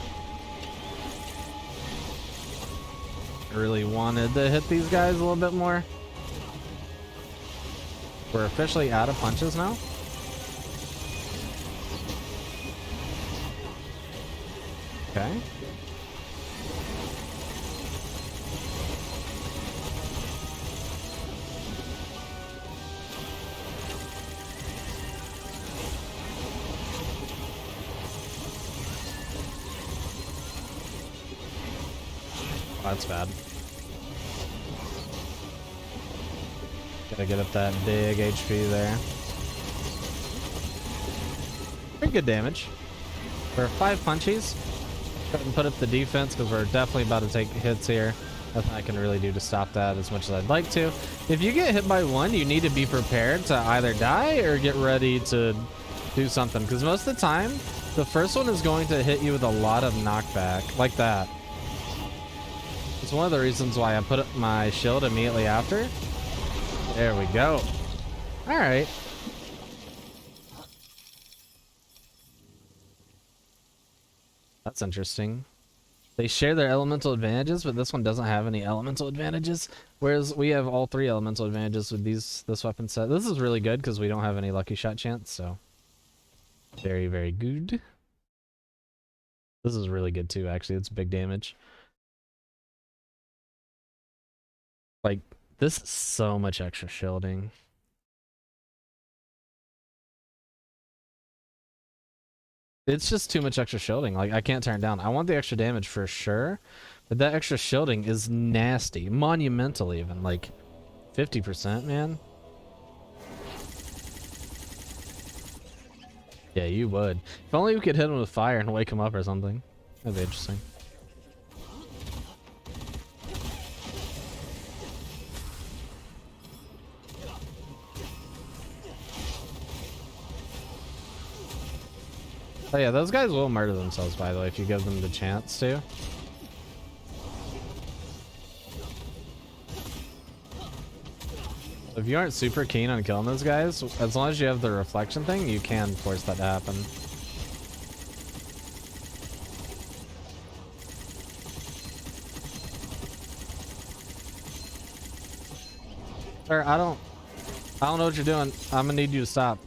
I really wanted to hit these guys a little bit more. We're officially out of punches now. Okay. Oh, that's bad. Gotta get up that big HP there. Pretty good damage. For 5 punchies. Go ahead and put up the defense because we're definitely about to take hits here. Nothing I can really do to stop that as much as I'd like to. If you get hit by one, you need to be prepared to either die or get ready to do something. Because most of the time, the first one is going to hit you with a lot of knockback. Like that. It's one of the reasons why I put up my shield immediately after. There we go. Alright. That's interesting. They share their elemental advantages, but this one doesn't have any elemental advantages. Whereas we have all 3 elemental advantages with this weapon set. This is really good because we don't have any lucky shot chance, so very, very good. This is really good too, actually. It's big damage. Like, this is so much extra shielding. It's just too much extra shielding. Like, I can't turn it down. I want the extra damage for sure, but that extra shielding is nasty. Monumental even. Like, 50%, man. Yeah, you would. If only we could hit him with fire and wake him up or something. That'd be interesting. Oh yeah, those guys will murder themselves, by the way, if you give them the chance to. If you aren't super keen on killing those guys, as long as you have the reflection thing, you can force that to happen. Sir, I don't know what you're doing. I'm gonna need you to stop.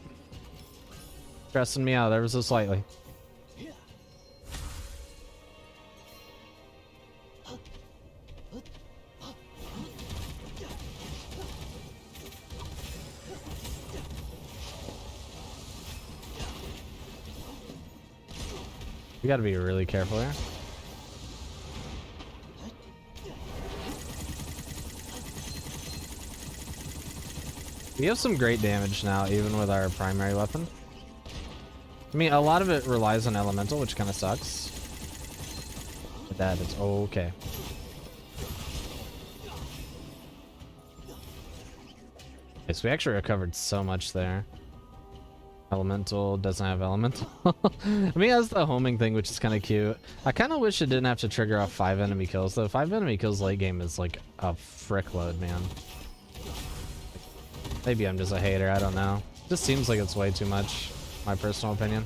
Stressing me out ever so slightly. You gotta be really careful here. We have some great damage now, even with our primary weapon. I mean, a lot of it relies on elemental, which kind of sucks. But that is okay. Okay, so we actually recovered so much there. Elemental doesn't have elemental. I mean, it has the homing thing, which is kind of cute. I kind of wish it didn't have to trigger off 5 enemy kills, though. 5 enemy kills late game is like a frick load, man. Maybe I'm just a hater, I don't know. Just seems like it's way too much. My personal opinion.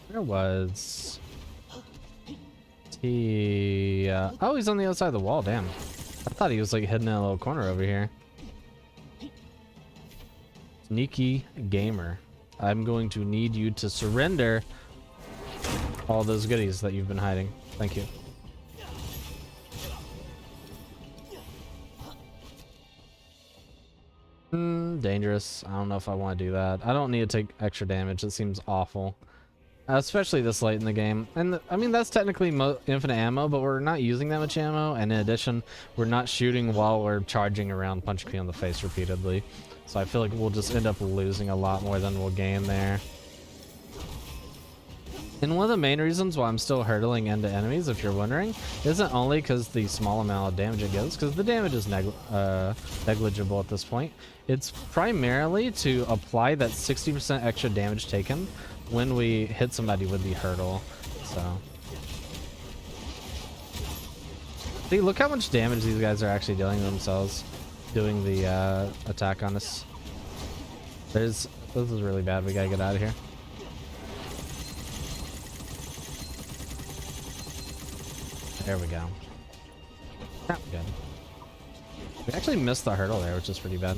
There was he oh, he's on the other side of the wall. Damn, I thought he was like hidden in a little corner over here. Sneaky gamer, I'm going to need you to surrender all those goodies that you've been hiding. Thank you. Dangerous. I don't know if I want to do that. I don't need to take extra damage. It seems awful. Especially this late in the game. And I mean, that's technically infinite ammo, but we're not using that much ammo. And in addition, we're not shooting while we're charging around, punching me on the face repeatedly. So I feel like we'll just end up losing a lot more than we'll gain there. And one of the main reasons why I'm still hurtling into enemies, if you're wondering, isn't only because the small amount of damage it gives, because the damage is negligible at this point. It's primarily to apply that 60% extra damage taken when we hit somebody with the hurdle. So See, look how much damage these guys are actually dealing to themselves doing the attack on us. This is really bad. We gotta get out of here. There we go. Not good. We actually missed the hurdle there, which is pretty bad.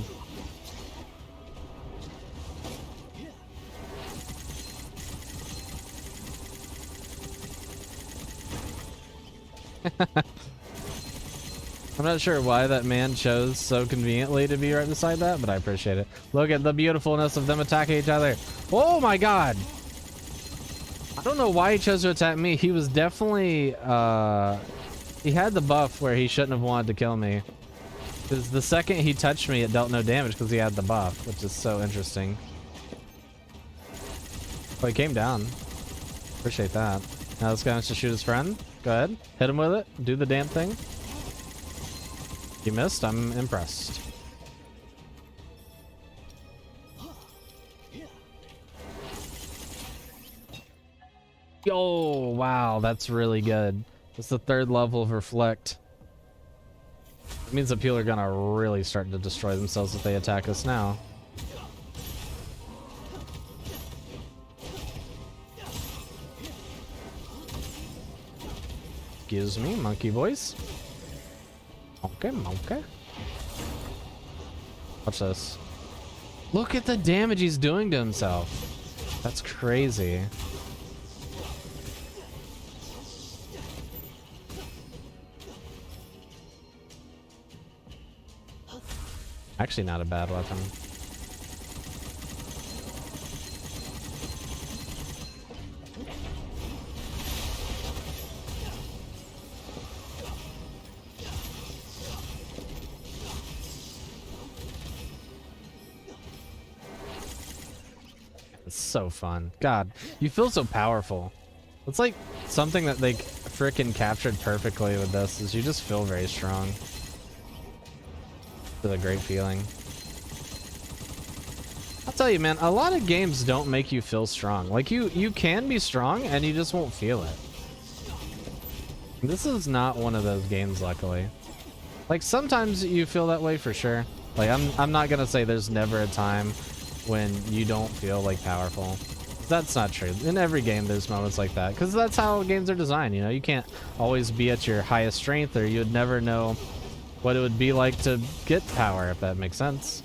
I'm not sure why that man chose so conveniently to be right beside that, but I appreciate it. Look at the beautifulness of them attacking each other. Oh my god! I don't know why he chose to attack me. He was definitely, he had the buff where he shouldn't have wanted to kill me. Because the second he touched me, it dealt no damage because he had the buff, which is so interesting. Oh, he came down. Appreciate that. Now this guy wants to shoot his friend. Go ahead. Hit him with it. Do the damn thing. You missed. I'm impressed. Yo, wow, that's really good. That's the 3rd level of Reflect. It means that people are gonna really start to destroy themselves if they attack us now. Excuse me, monkey voice. Okay, monkey. Watch this. Look at the damage he's doing to himself. That's crazy. Actually not a bad weapon. It's so fun. God, you feel so powerful. It's like something that they frickin' captured perfectly with this is you just feel very strong. It's a great feeling. I'll tell you, man, a lot of games don't make you feel strong. Like you can be strong and you just won't feel it. This is not one of those games, luckily. Like sometimes you feel that way for sure. Like I'm not gonna say there's never a time when you don't feel like powerful. That's not true. In every game there's moments like that because that's how games are designed, you know. You can't always be at your highest strength or you'd never know what it would be like to get power, if that makes sense.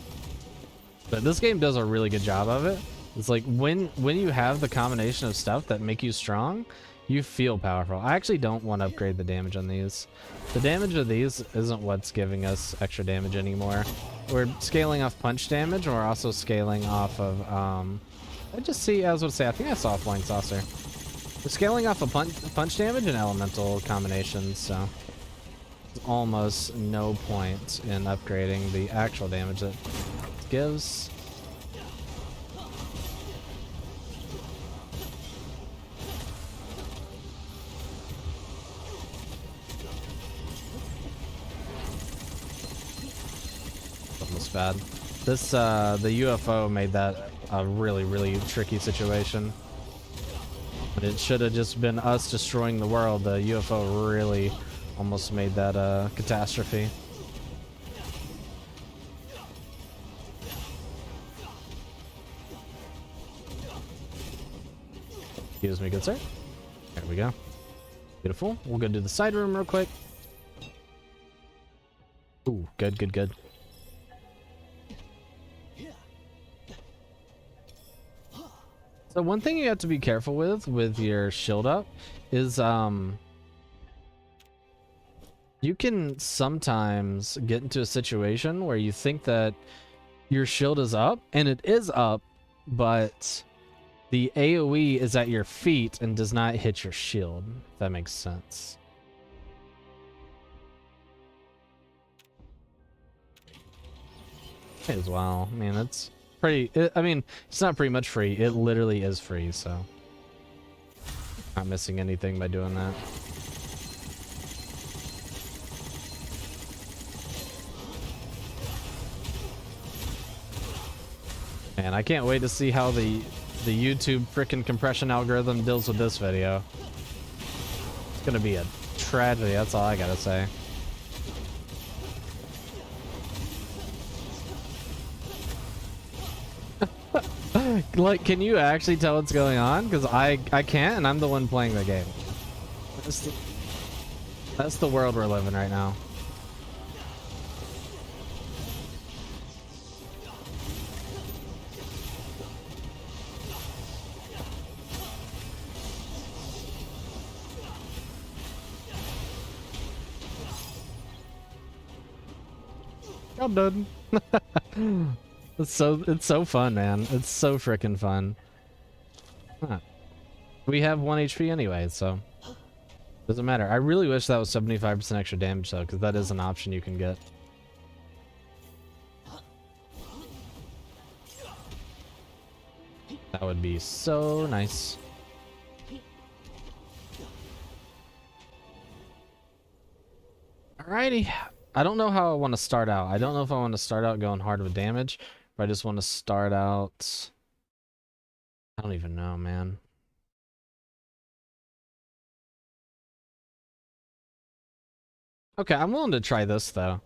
But this game does a really good job of it. It's like when you have the combination of stuff that make you strong, you feel powerful. I actually don't want to upgrade the damage on these. The damage of these isn't what's giving us extra damage anymore. We're scaling off punch damage, and we're also scaling off of I just see, I was going to say, I think I saw a flying saucer. We're scaling off of punch damage and elemental combinations, so there's almost no point in upgrading the actual damage that it gives. Almost bad. This the UFO made that a really tricky situation. But it should have just been us destroying the world. The UFO really almost made that a catastrophe. Excuse me, good sir. There we go. Beautiful. We'll go do the side room real quick. Ooh, good. So one thing you have to be careful with your shield up is you can sometimes get into a situation where you think that your shield is up, and it is up, but the AoE is at your feet and does not hit your shield, if that makes sense. As well. I mean, it's pretty, I mean, it's not pretty much free. It literally is free, so not missing anything by doing that. Man, I can't wait to see how the YouTube frickin' compression algorithm deals with this video. It's gonna be a tragedy, that's all I gotta say. Like, can you actually tell what's going on? Because I can't, and I'm the one playing the game. That's the world we're living right now. I'm done. It's so fun, man. It's so freaking fun. Huh. We have 1 HP anyway, so doesn't matter. I really wish that was 75% extra damage though, because that is an option you can get. That would be so nice. Alrighty. I don't know how I want to start out. I don't know if I want to start out going hard with damage, or I just want to start out... I don't even know, man. Okay, I'm willing to try this, though.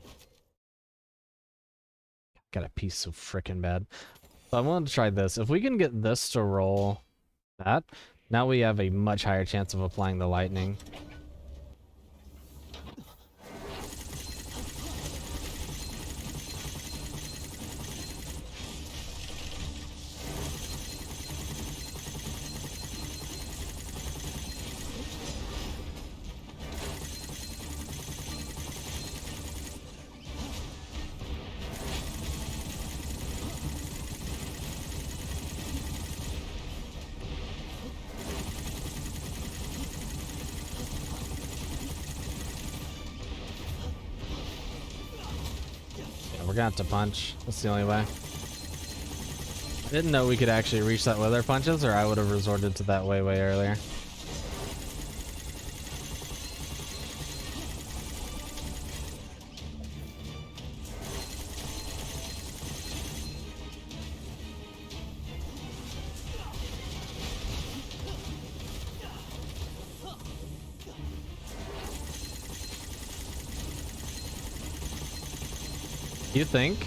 Got a piece so freaking bad. So I'm willing to try this. If we can get this to roll that, now we have a much higher chance of applying the lightning. We're gonna have to punch. That's the only way. I didn't know we could actually reach that with our punches, or I would have resorted to that way earlier. You think?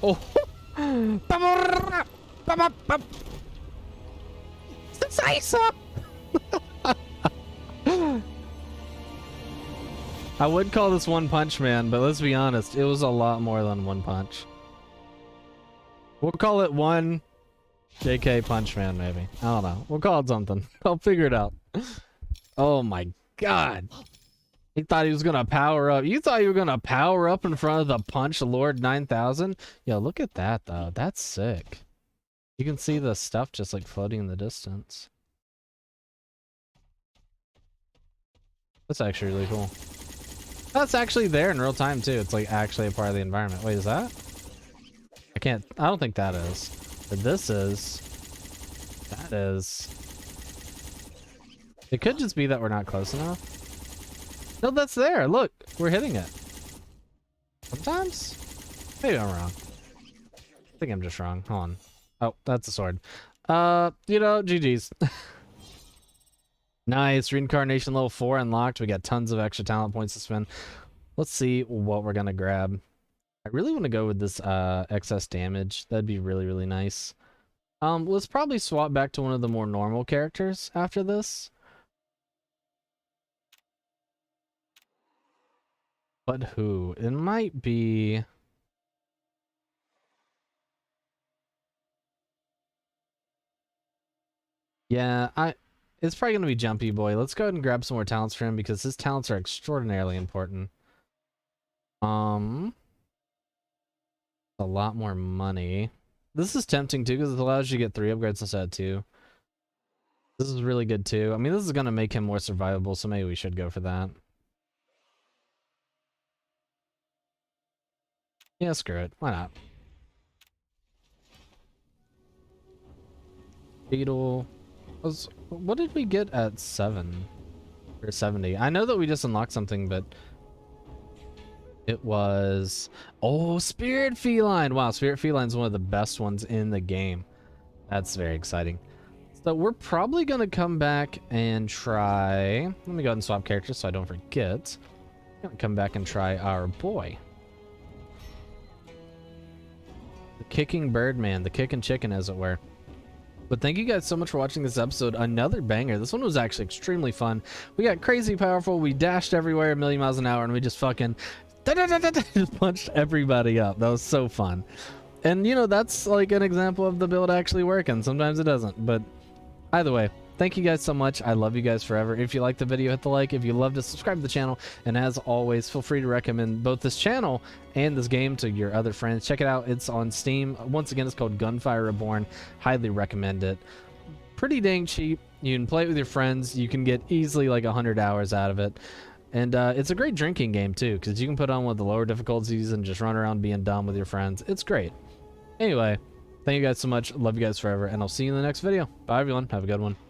Oh! I would call this One Punch Man, but let's be honest, it was a lot more than one punch. We'll call it one JK Punch Man, maybe. I don't know. We'll call it something. I'll figure it out. Oh my god. He thought he was gonna power up. You thought you were gonna power up in front of the Punch Lord 9000? Yo, look at that though. That's sick. You can see the stuff just like floating in the distance. That's actually really cool. That's actually there in real time too. It's like actually a part of the environment. Wait, is that? I don't think that is. But this is. That is. It could just be that we're not close enough. No, that's there. Look, we're hitting it. Sometimes? Maybe I'm wrong. I think I'm just wrong. Hold on. Oh, that's a sword. You know, GG's. Nice. Reincarnation level 4 unlocked. We got tons of extra talent points to spend. Let's see what we're gonna grab. I really want to go with this excess damage. That'd be really, really nice. Let's probably swap back to one of the more normal characters after this. But who? It might be... Yeah, it's probably going to be Jumpy Boy. Let's go ahead and grab some more talents for him because his talents are extraordinarily important. A lot more money. This is tempting too because it allows you to get 3 upgrades instead of 2. This is really good too. I mean, this is going to make him more survivable, so maybe we should go for that. Yeah, screw it. Why not? Beetle. What did we get at 7? Or 70? I know that we just unlocked something, but... It was, oh, Spirit Feline. Wow, Spirit Feline's one of the best ones in the game. That's very exciting. So we're probably going to come back and try, let me go ahead and swap characters so I don't forget. I'm going to come back and try our boy. The Kicking Birdman, the kicking chicken as it were. But thank you guys so much for watching this episode. Another banger. This one was actually extremely fun. We got crazy powerful. We dashed everywhere a million miles an hour and we just fucking just punched everybody up. That was so fun. And you know, that's like an example of the build actually working. Sometimes it doesn't, but either way, thank you guys so much. I love you guys forever. If you liked the video, hit the like. If you loved it, subscribe to the channel. And as always, feel free to recommend both this channel and this game to your other friends. Check it out. It's on Steam. Once again, it's called Gunfire Reborn. Highly recommend it. Pretty dang cheap. You can play it with your friends. You can get easily like 100 hours out of it. And it's a great drinking game too, because you can put on one of the lower difficulties and just run around being dumb with your friends. It's great. Anyway, thank you guys so much. Love you guys forever, and I'll see you in the next video. Bye, everyone. Have a good one.